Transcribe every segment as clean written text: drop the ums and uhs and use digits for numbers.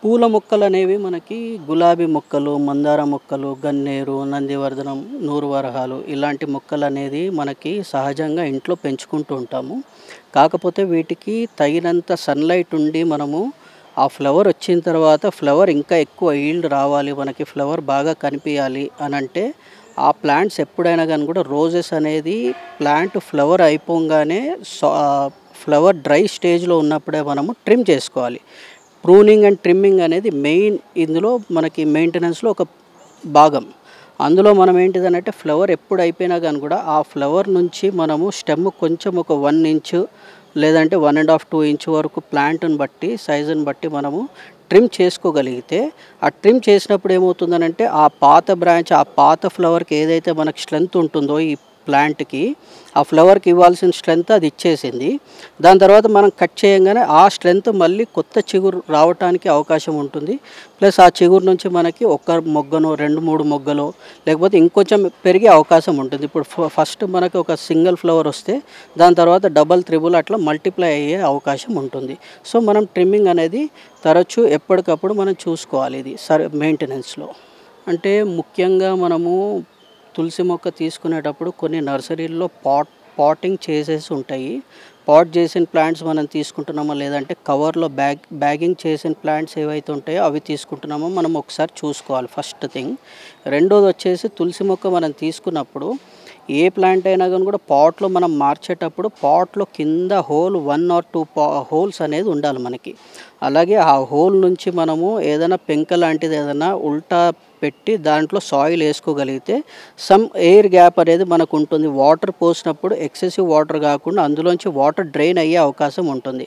పూల మొక్కలనేవి మనకి గులాబీ మొక్కలు, మందార మొక్కలు, గన్నేరు, నందివర్ధనం, నూరువరహాలు ఇలాంటి మొక్కలనేది మనకి సహజంగా ఇంట్లో పెంచుకుంటూ ఉంటాము. కాకపోతే వీటికి తగినంత సన్‌లైట్ ఉండి మనము ఆ ఫ్లవర్ వచ్చిన తర్వాత ఫ్లవర్ ఇంకా ఎక్కువ ఈల్డ్ రావాలి, మనకి ఫ్లవర్ బాగా కనిపియాలి అనంటే ఆ ప్లాంట్స్ ఎప్పుడైనా గాని కూడా రోజెస్ అనేది ప్లాంట్ ఫ్లవర్ అయిపోంగానే ఫ్లవర్ డ్రై స్టేజ్‌లో ఉన్నప్పుడే మనము ట్రిమ్ చేసుకోవాలి. ప్రూనింగ్ అండ్ ట్రిమ్మింగ్ అనేది మెయిన్ ఇందులో మనకి మెయింటెనెన్స్‌లో ఒక భాగం. అందులో మనం ఏంటిదనంటే ఫ్లవర్ ఎప్పుడు అయిపోయినా గాని కూడా ఆ ఫ్లవర్ నుంచి మనము స్టెమ్ కొంచెం ఒక 1 ఇంచు లేదంటే 1 ½ 2 ఇంచ్ వరకు ప్లాంట్‌ని బట్టి సైజుని బట్టి మనము ట్రిమ్ చేసుకోగలిగితే, ఆ ట్రిమ్ చేసినప్పుడు ఏమవుతుందనంటే ఆ పాత బ్రాంచ్, ఆ పాత ఫ్లవర్‌కి ఏదైతే మనకు స్ట్రెంత్ ఉంటుందో ఈ ప్లాంట్‌కి, ఆ ఫ్లవర్‌కి ఇవ్వాల్సిన స్ట్రెంత్ అది ఇచ్చేసింది. దాని తర్వాత మనం కట్ చేయంగానే ఆ స్ట్రెంత్ మళ్ళీ కొత్త చిగురు రావటానికి అవకాశం ఉంటుంది. ప్లస్ ఆ చిగురు నుంచి మనకి ఒక మొగ్గనో, 2, 3 మొగ్గలో లేకపోతే ఇంకొంచెం పెరిగే అవకాశం ఉంటుంది. ఇప్పుడు ఫస్ట్ మనకి ఒక సింగిల్ ఫ్లవర్ వస్తే దాని తర్వాత డబుల్, త్రిబుల్ అట్లా మల్టిప్లై అయ్యే అవకాశం ఉంటుంది. సో, మనం ట్రిమ్మింగ్ అనేది తరచూ ఎప్పటికప్పుడు మనం చూసుకోవాలి ఇది మెయింటెనెన్స్‌లో. అంటే ముఖ్యంగా మనము తులసి మొక్క తీసుకునేటప్పుడు కొన్ని నర్సరీల్లో పాటింగ్ చేసేసి ఉంటాయి. పాట్ చేసిన ప్లాంట్స్ మనం తీసుకుంటున్నామా లేదంటే కవర్‌లో బ్యాగింగ్ చేసిన ప్లాంట్స్ ఏవైతే ఉంటాయో అవి తీసుకుంటున్నామో మనం ఒకసారి చూసుకోవాలి ఫస్ట్ థింగ్. రెండోదొచ్చేసి తులసి మొక్క మనం తీసుకున్నప్పుడు ఏ ప్లాంట్ అయినా గాని కూడా పాట్‌లో మనం మార్చేటప్పుడు పాట్‌లో కింద హోల్ 1 ఆర్ 2 హోల్స్ అనేది ఉండాలి మనకి. అలాగే ఆ హోల్ నుంచి మనము ఏదైనా పెంక లాంటిది ఏదైనా ఉల్టా పెట్టి దాంట్లో సాయిల్ ఏసుకోగలిగితే సమ్ ఎయిర్ గ్యాప్ అనేది మనకుంటుంది. వాటర్ పోసినప్పుడు ఎక్సెసివ్ వాటర్ గాకుండా అందులోంచి వాటర్ డ్రైన్ అయ్యే అవకాశం ఉంటుంది.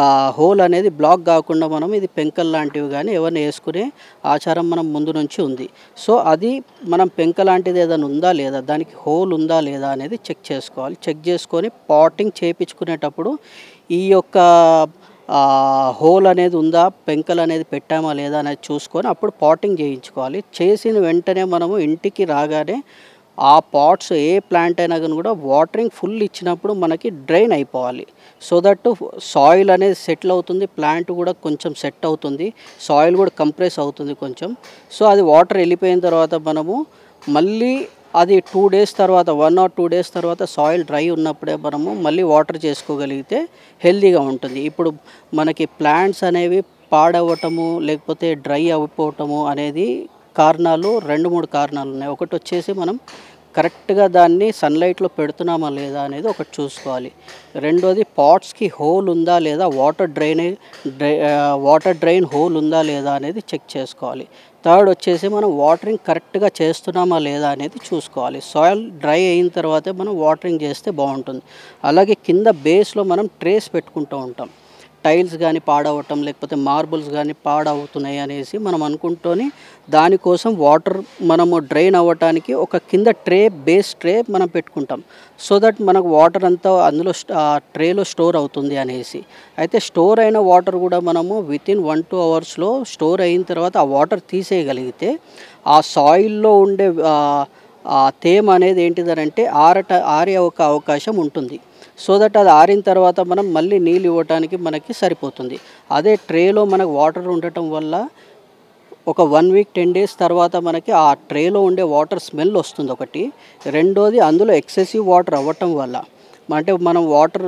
ఆ హోల్ అనేది బ్లాక్ గాకుండా మనం ఇది పెంకలు లాంటివి గానీ ఏవన్నా ఏసుకునే ఆచారం మనం ముందు నుంచి ఉంది. సో, అది మనం పెంక లాంటిది ఏదైనా ఉందా లేదా, దానికి హోల్ ఉందా లేదా అనేది చెక్ చేసుకోవాలి. చెక్ చేసుకొని పాటింగ్ చేపించుకునేటప్పుడు ఈ యొక్క హోల్ అనేది ఉందా, పెంకలు అనేది పెట్టామా లేదా అనేది చూసుకొని అప్పుడు పాటింగ్ చేయించుకోవాలి. చేసిన వెంటనే మనము ఇంటికి రాగానే ఆ పాట్స్ ఏ ప్లాంట్ అయినా గాని కూడా వాటరింగ్ ఫుల్ ఇచ్చినప్పుడు మనకి డ్రైన్ అయిపోవాలి. సో దట్ సాయిల్ అనేది సెటిల్ అవుతుంది. ప్లాంట్ కూడా కొంచెం సెట్ అవుతుంది. సాయిల్ కూడా కంప్రెస్ అవుతుంది కొంచెం. సో, అది వాటర్ వెళ్ళిపోయిన తర్వాత మనము మళ్ళీ అది 2 డేస్ తర్వాత 1 ఆర్ 2 డేస్ తర్వాత సాయిల్ డ్రై ఉన్నప్పుడే మనము మళ్ళీ వాటర్ చేసుకోగలిగితే హెల్తీగా ఉంటుంది. ఇప్పుడు మనకి ప్లాంట్స్ అనేవి పాడవ్వటము లేకపోతే డ్రై అయిపోవటము అనేది కారణాలు 2, 3 కారణాలున్నాయి. ఒకటొచ్చేసి మనం కరెక్ట్‌గా దాన్ని సన్‌లైట్‌లో పెడుతున్నామా లేదా అనేది ఒకటి చూసుకోవాలి. రెండోది పాట్స్‌కి హోల్ ఉందా లేదా, వాటర్ డ్రైన్ హోల్ ఉందా లేదా అనేది చెక్ చేసుకోవాలి. థర్డ్ వచ్చేసి మనం వాటరింగ్ కరెక్ట్‌గా చేస్తున్నామా లేదా అనేది చూసుకోవాలి. సాయిల్ డ్రై అయిన తర్వాతే మనం వాటరింగ్ చేస్తే బావుంటుంది. అలాగే కింద బేస్‌లో మనం ట్రేస్ పెట్టుకుంటూ ఉంటాం. టైల్స్ గానీ పాడవటం లేకపోతే మార్బుల్స్ గానీ పాడవుతున్నాయి అనేసి మనం అనుకుంటూని దానికోసం వాటర్ మనము డ్రైన్ అవ్వటానికి ఒక కింద బేస్ ట్రే మనం పెట్టుకుంటాం. సో దట్ మనకు వాటర్ అంతా అందులో ట్రేలో స్టోర్ అవుతుంది అనేసి. అయితే స్టోర్ అయిన వాటర్ కూడా మనము వితిన్ 1, 2 అవర్స్‌లో స్టోర్ అయిన తర్వాత ఆ వాటర్ తీసేయగలిగితే ఆ సాయిల్‌లో ఉండే ఆ తేమ అనేది ఏంటిదనంటే ఆరే ఒక అవకాశం ఉంటుంది. సో దట్ అది ఆరిన తర్వాత మనం మళ్ళీ నీళ్ళు ఇవ్వటానికి మనకి సరిపోతుంది. అదే ట్రేలో మనకు వాటర్ ఉండటం వల్ల ఒక 1 వీక్ 10 డేస్ తర్వాత మనకి ఆ ట్రేలో ఉండే వాటర్ స్మెల్ వస్తుంది ఒకటి. రెండోది అందులో ఎక్సెసివ్ వాటర్ అవ్వటం వల్ల అంటే మనం వాటర్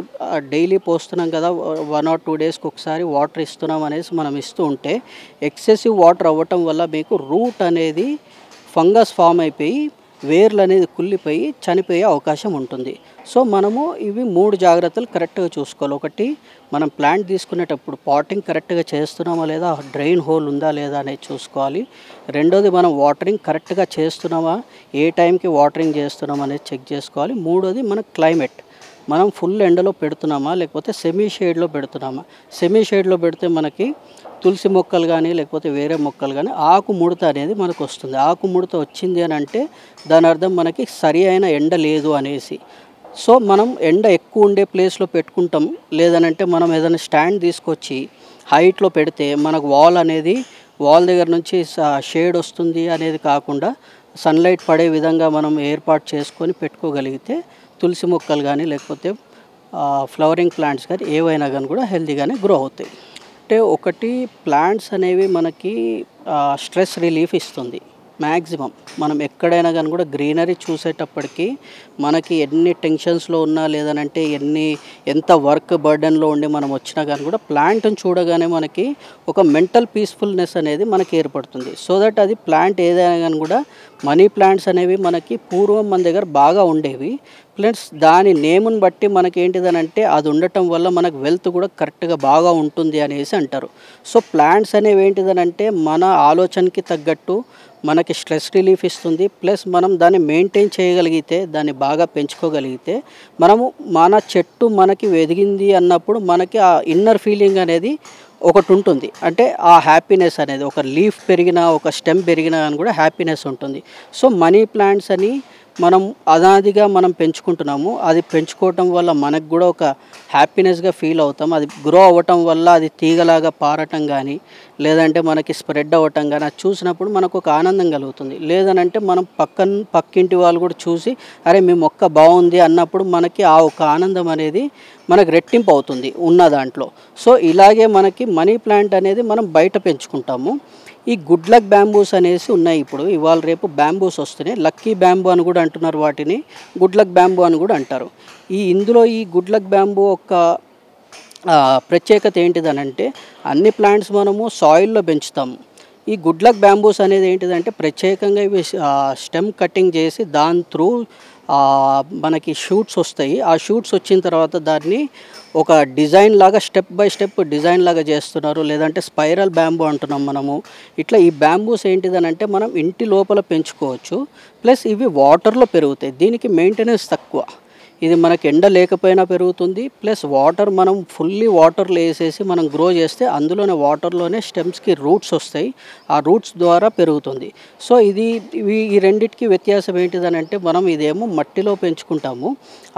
డైలీ పోస్తున్నాం కదా, 1 ఆర్ 2 డేస్‌కి ఒకసారి వాటర్ ఇస్తున్నాం అనేసి మనం ఇస్తూ ఉంటే ఎక్సెసివ్ వాటర్ అవ్వటం వల్ల మీకు రూట్ అనేది ఫంగస్ ఫామ్ అయిపోయి వేర్లు అనేది కుళ్ళిపోయి చనిపోయే అవకాశం ఉంటుంది. సో, మనము ఇవి 3 జాగ్రత్తలు కరెక్ట్‌గా చూసుకోవాలి. ఒకటి, మనం ప్లాంట్ తీసుకునేటప్పుడు పాటింగ్ కరెక్ట్‌గా చేస్తున్నామా లేదా, డ్రైన్ హోల్ ఉందా లేదా అనేది చూసుకోవాలి. రెండోది మనం వాటరింగ్ కరెక్ట్‌గా చేస్తున్నామా, ఏ టైంకి వాటరింగ్ చేస్తున్నాం అనేది చెక్ చేసుకోవాలి. మూడోది మన క్లైమేట్. మనం ఫుల్ ఎండలో పెడుతున్నామా లేకపోతే సెమీ షేడ్‌లో పెడుతున్నామా? సెమీ షేడ్‌లో పెడితే మనకి తులసి మొక్కలు గానీ లేకపోతే వేరే మొక్కలు గానీ ఆకు ముడత అనేది మనకొస్తుంది. ఆకు ముడత వచ్చింది అనంటే దాని అర్థం మనకి సరి అయిన ఎండ లేదు అనేసి. సో, మనం ఎండ ఎక్కువ ఉండే ప్లేస్‌లో పెట్టుకుంటాం. లేదనంటే మనం ఏదైనా స్టాండ్ తీసుకొచ్చి హైట్‌లో పెడితే మనకు వాల్ దగ్గర నుంచి షేడ్ వస్తుంది అనేది కాకుండా సన్‌లైట్ పడే విధంగా మనం ఏర్పాటు చేసుకొని పెట్టుకోగలిగితే తులసి మొక్కలు గానీ లేకపోతే ఫ్లవరింగ్ ప్లాంట్స్ గానీ ఏవైనా గానీ కూడా హెల్తీగానే గ్రో అవుతాయి. ఏంటంటే ఒకటి ప్లాంట్స్ అనేవి మనకి స్ట్రెస్ రిలీఫ్ ఇస్తుంది. మ్యాక్సిమం మనం ఎక్కడైనా కానీ కూడా గ్రీనరీ చూసేటప్పటికి మనకి ఎన్ని టెన్షన్స్లో ఉన్నా లేదనంటే ఎంత వర్క్ బర్డెన్లో ఉండి మనం వచ్చినా కానీ కూడా ప్లాంట్ని చూడగానే మనకి ఒక మెంటల్ పీస్ఫుల్నెస్ అనేది మనకి ఏర్పడుతుంది. సో దట్ అది ప్లాంట్ ఏదైనా కానీ కూడా మనీ ప్లాంట్స్ అనేవి మనకి పూర్వం మన దగ్గర బాగా ఉండేవి. ప్లస్ దాని నేముని బట్టి మనకి ఏంటిదనంటే అది ఉండటం వల్ల మనకు వెల్త్ కూడా కరెక్ట్గా బాగా ఉంటుంది అనేసి అంటారు. సో ప్లాంట్స్ అనేవి ఏంటిదనంటే మన ఆలోచనకి తగ్గట్టు మనకి స్ట్రెస్ రిలీఫ్ ఇస్తుంది. ప్లస్ మనం దాన్ని మెయింటైన్ చేయగలిగితే, దాన్ని బాగా పెంచుకోగలిగితే మన చెట్టు మనకి ఎదిగింది అన్నప్పుడు మనకి ఆ ఇన్నర్ ఫీలింగ్ అనేది ఒకటి ఉంటుంది. అంటే ఆ హ్యాపీనెస్ అనేది ఒక లీఫ్ పెరిగినా ఒక స్టెమ్ పెరిగినా అని కూడా హ్యాపీనెస్ ఉంటుంది. సో మనీ ప్లాంట్స్ అని మనం అనాదిగా మనం పెంచుకుంటున్నాము. అది పెంచుకోవటం వల్ల మనకు కూడా ఒక హ్యాపీనెస్గా ఫీల్ అవుతాం. అది గ్రో అవ్వటం వల్ల అది తీగలాగా పారటం కానీ లేదంటే మనకి స్ప్రెడ్ అవ్వటం కానీ అది చూసినప్పుడు మనకు ఒక ఆనందం కలుగుతుంది. లేదనంటే మనం పక్కింటి వాళ్ళు కూడా చూసి అరే మీ మొక్క బాగుంది అన్నప్పుడు మనకి ఆ ఒక ఆనందం అనేది మనకు రెట్టింపు అవుతుంది ఉన్న దాంట్లో. సో ఇలాగే మనకి మనీ ప్లాంట్ అనేది మనం బయట పెంచుకుంటాము. ఈ గుడ్ లక్ బ్యాంబూస్ అనేసి ఉన్నాయి. ఇప్పుడు ఇవాళ రేపు బ్యాంబూస్ వస్తున్నాయి. లక్కీ బ్యాంబూ అని కూడా అంటున్నారు, వాటిని గుడ్ లక్ బ్యాంబూ అని కూడా అంటారు. ఇందులో ఈ గుడ్ లక్ బ్యాంబూ ఒక ప్రత్యేకత ఏంటిదనంటే అన్ని ప్లాంట్స్ మనము సాయిల్లో పెంచుతాము. ఈ గుడ్ లక్ బ్యాంబూస్ అనేది ఏంటిదంటే ప్రత్యేకంగా ఇవి స్టెమ్ కటింగ్ చేసి దాని త్రూ మనకి షూట్స్ వస్తాయి. ఆ షూట్స్ వచ్చిన తర్వాత దాన్ని ఒక డిజైన్ లాగా స్టెప్ బై స్టెప్ డిజైన్ లాగా చేస్తున్నారు. లేదంటే స్పైరల్ బ్యాంబూ అంటున్నాం మనము. ఇట్లా ఈ బ్యాంబూస్ ఏంటిదనంటే మనం ఇంటి లోపల పెంచుకోవచ్చు. ప్లస్ ఇవి వాటర్లో పెరుగుతాయి. దీనికి మెయింటెనెన్స్ తక్కువ. ఇది మనకి ఎండ లేకపోయినా పెరుగుతుంది. ప్లస్ వాటర్ మనం ఫుల్లీ వాటర్లో వేసేసి మనం గ్రో చేస్తే అందులోనే వాటర్లోనే స్టెమ్స్కి రూట్స్ వస్తాయి. ఆ రూట్స్ ద్వారా పెరుగుతుంది. సో ఈ రెండిటికి వ్యత్యాసం ఏంటిదనంటే మనం ఇదేమో మట్టిలో పెంచుకుంటాము.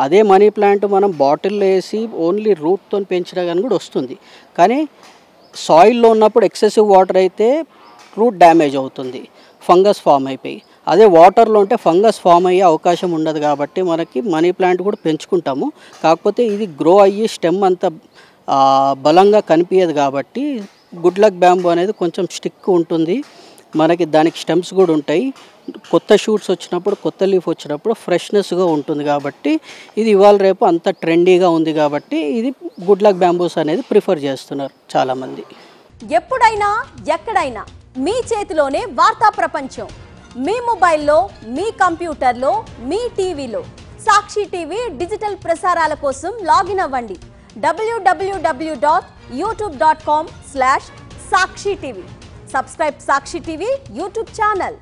అదే మనీ ప్లాంట్ మనం బాటిల్లో వేసి ఓన్లీ రూట్తో పెంచినా కానీ కూడా వస్తుంది. కానీ సాయిల్లో ఉన్నప్పుడు ఎక్సెసివ్ వాటర్ అయితే రూట్ డ్యామేజ్ అవుతుంది, ఫంగస్ ఫామ్ అయిపోయి. అదే వాటర్లో ఉంటే ఫంగస్ ఫామ్ అయ్యే అవకాశం ఉండదు. కాబట్టి మనకి మనీ ప్లాంట్ కూడా పెంచుకుంటాము. కాకపోతే ఇది గ్రో అయ్యి స్టెమ్ అంత బలంగా కనిపించదు. కాబట్టి గుడ్ లక్ బ్యాంబూ అనేది కొంచెం స్టిక్ ఉంటుంది. మనకి దానికి స్టెమ్స్ కూడా ఉంటాయి. కొత్త షూట్స్ వచ్చినప్పుడు, కొత్త లీఫ్ వచ్చినప్పుడు ఫ్రెష్నెస్గా ఉంటుంది. కాబట్టి ఇది ఇవాళ రేపు అంత ట్రెండీగా ఉంది. కాబట్టి ఇది గుడ్ లక్ బ్యాంబూస్ అనేది ప్రిఫర్ చేస్తున్నారు చాలామంది. ఎప్పుడైనా ఎక్కడైనా మీ చేతిలోనే వార్తా ప్రపంచం. మీ మొబైల్లో, మీ కంప్యూటర్లో, మీ టీవీలో సాక్షి టీవీ డిజిటల్ ప్రసారాల కోసం లాగిన్ అవ్వండి. www.youtube.com/సాక్షి టీవీ. సబ్స్క్రైబ్ సాక్షి టీవీ యూట్యూబ్ ఛానల్.